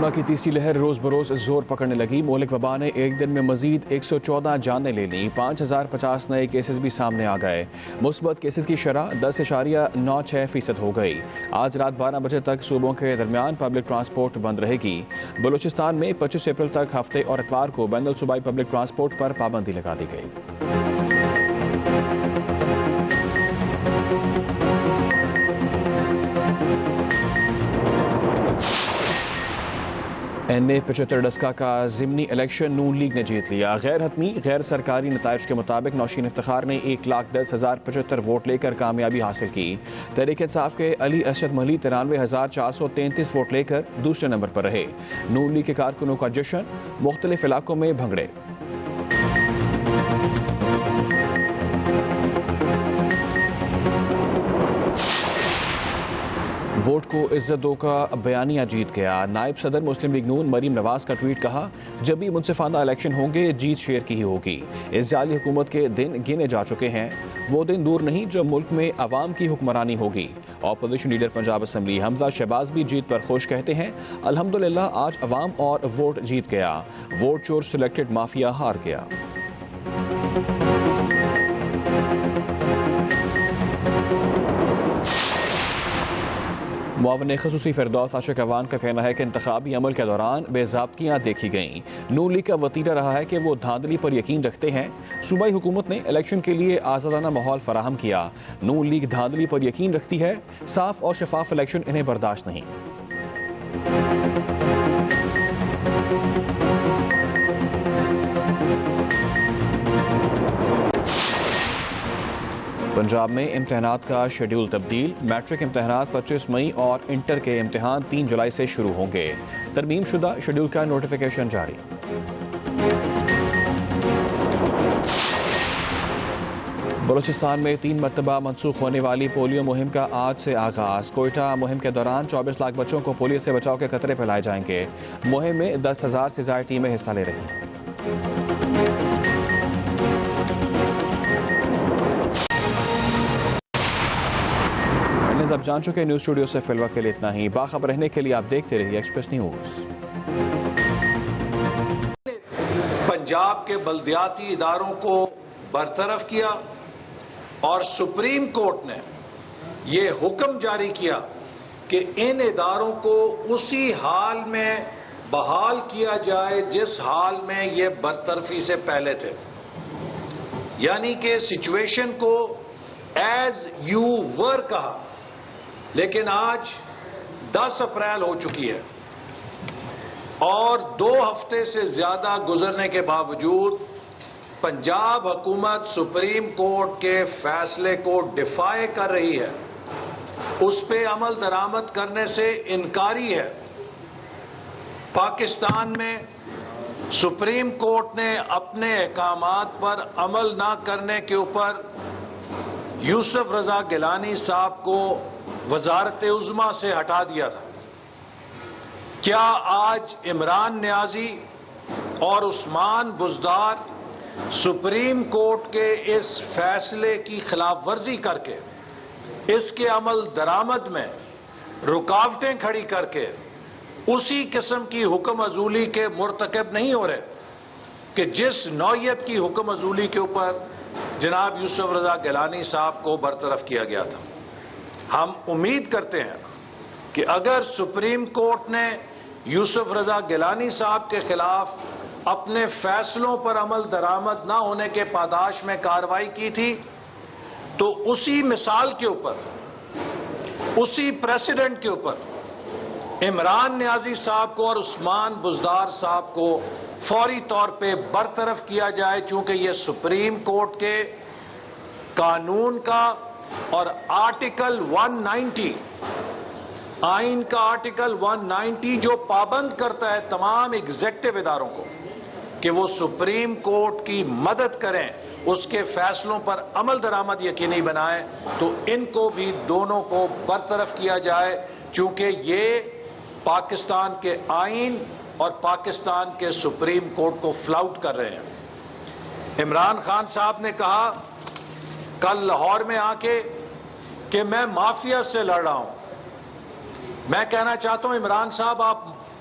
Corona کی تیسری لہر روز بروز زور پکڑنے لگی۔ مہلک وبا نے ایک دن میں مزید 114 جانیں لے لیں۔ 5050 نئے کیسز بھی سامنے آ گئے۔ مثبت کیسز کی شرح 10.96% ہو گئی۔ آج رات 12 بجے تک صوبوں کے درمیان پبلک ٹرانسپورٹ بند رہے گی۔ بلوچستان میں 25 اپریل تک ہفتے اور اتوار کو بین الصوبائی پبلک ٹرانسپورٹ پر پابندی لگا دی گئی۔ NA 75 ڈسکا کا ضمنی الیکشن نون لیگ نے جیت لیا۔ غیر حتمی غیر سرکاری نتائج کے مطابق نوشین افتخار نے 1,10,075 ووٹ لے کر کامیابی حاصل کی۔ تحریک انصاف کے علی اسد محلی 93,433 ووٹ لے کر دوسرے نمبر پر رہے۔ نون لیگ کے کارکنوں کا جشن، مختلف علاقوں میں بھنگڑے۔ ووٹ کو عزت دو کا بیانیہ جیت گیا۔ نائب صدر مسلم لیگ نون مریم نواز کا ٹویٹ کہا، جب بھی منصفانہ الیکشن ہوں گے جیت شیر کی ہی ہوگی۔ اس جعلی حکومت کے دن گنے جا چکے ہیں، وہ دن دور نہیں جب ملک میں عوام کی حکمرانی ہوگی۔ اپوزیشن لیڈر پنجاب اسمبلی حمزہ شہباز بھی جیت پر خوش، کہتے ہیں الحمدللہ آج عوام اور ووٹ جیت گیا، ووٹ چور سلیکٹڈ مافیا ہار گیا۔ معاون خصوصی فردوس عاشق اعوان کا کہنا ہے کہ انتخابی عمل کے دوران بے ضابطگیاں دیکھی گئیں۔ نون لیگ کا وتیرہ رہا ہے کہ وہ دھاندلی پر یقین رکھتے ہیں۔ صوبائی حکومت نے الیکشن کے لیے آزادانہ ماحول فراہم کیا۔ نون لیگ دھاندلی پر یقین رکھتی ہے، صاف اور شفاف الیکشن انہیں برداشت نہیں۔ پنجاب میں امتحانات کا شیڈول تبدیل۔ میٹرک امتحانات 25 مئی اور انٹر کے امتحان 3 جولائی سے شروع ہوں گے۔ ترمیم شدہ شیڈول کا نوٹیفیکیشن جاری۔ بلوچستان میں 3 مرتبہ منسوخ ہونے والی پولیو مہم کا آج سے آغاز۔ کوئٹہ مہم کے دوران 24 لاکھ بچوں کو پولیو سے بچاؤ کے قطرے پھیلائے جائیں گے۔ مہم میں 10,000 سے زائد ٹیمیں حصہ لے رہی ہیں۔ اب جان چکے نیوز اسٹوڈیو سے فی الوقت کے لیے اتنا ہی۔ باخبر رہنے کے لیے آپ دیکھتے رہیے ایکسپریس نیوز۔ پنجاب کے بلدیاتی اداروں کو برطرف کیا اور سپریم کورٹ نے یہ حکم جاری کیا کہ ان اداروں کو اسی حال میں بحال کیا جائے جس حال میں یہ برطرفی سے پہلے تھے، یعنی کہ سچویشن کو ایز یو ور کہا۔ لیکن آج 10 اپریل ہو چکی ہے اور 2 ہفتے سے زیادہ گزرنے کے باوجود پنجاب حکومت سپریم کورٹ کے فیصلے کو ڈیفائی کر رہی ہے، اس پہ عمل درآمد کرنے سے انکاری ہے۔ پاکستان میں سپریم کورٹ نے اپنے احکامات پر عمل نہ کرنے کے اوپر یوسف رضا گیلانی صاحب کو وزارت عظمیٰ سے ہٹا دیا تھا۔ کیا آج عمران نیازی اور عثمان بزدار سپریم کورٹ کے اس فیصلے کی خلاف ورزی کر کے، اس کے عمل درآمد میں رکاوٹیں کھڑی کر کے اسی قسم کی حکم عزولی کے مرتکب نہیں ہو رہے کہ جس نوعیت کی حکم عزولی کے اوپر جناب یوسف رضا گیلانی صاحب کو برطرف کیا گیا تھا؟ ہم امید کرتے ہیں کہ اگر سپریم کورٹ نے یوسف رضا گیلانی صاحب کے خلاف اپنے فیصلوں پر عمل درآمد نہ ہونے کے پاداش میں کارروائی کی تھی تو اسی مثال کے اوپر، اسی پریسیڈنٹ کے اوپر عمران نیازی صاحب کو اور عثمان بزدار صاحب کو فوری طور پہ برطرف کیا جائے، چونکہ یہ سپریم کورٹ کے قانون کا اور آرٹیکل 190 آئین کا آرٹیکل 190 جو پابند کرتا ہے تمام ایگزیکٹو اداروں کو کہ وہ سپریم کورٹ کی مدد کریں، اس کے فیصلوں پر عمل درآمد یقینی بنائیں، تو ان کو بھی دونوں کو برطرف کیا جائے، چونکہ یہ پاکستان کے آئین اور پاکستان کے سپریم کورٹ کو فلاؤٹ کر رہے ہیں۔ عمران خان صاحب نے کہا کل لاہور میں آ کے کہ میں مافیا سے لڑ رہا ہوں۔ میں کہنا چاہتا ہوں عمران صاحب، آپ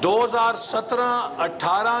2017-18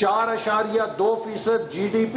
4.2% GDP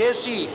AC,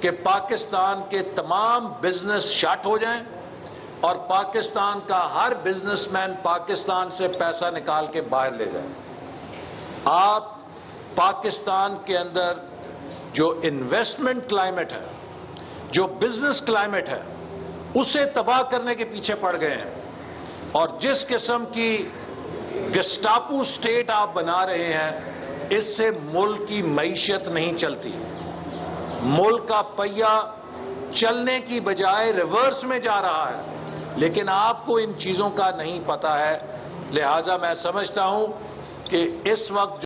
کہ پاکستان کے تمام بزنس شٹ ہو جائیں اور پاکستان کا ہر بزنس مین پاکستان سے پیسہ نکال کے باہر لے جائے. آپ پاکستان کے اندر جو انویسٹمنٹ کلائمیٹ ہے, جو بزنس کلائمیٹ ہے, اسے تباہ کرنے کے پیچھے پڑ گئے ہیں. اور جس قسم کی گسٹاپو سٹیٹ آپ بنا رہے ہیں, اس سے ملک کی معیشت نہیں چلتی. ملک کا پہیہ چلنے کی بجائے ریورس میں جا رہا ہے, لیکن آپ کو ان چیزوں کا نہیں پتہ ہے. لہذا میں سمجھتا ہوں کہ اس وقت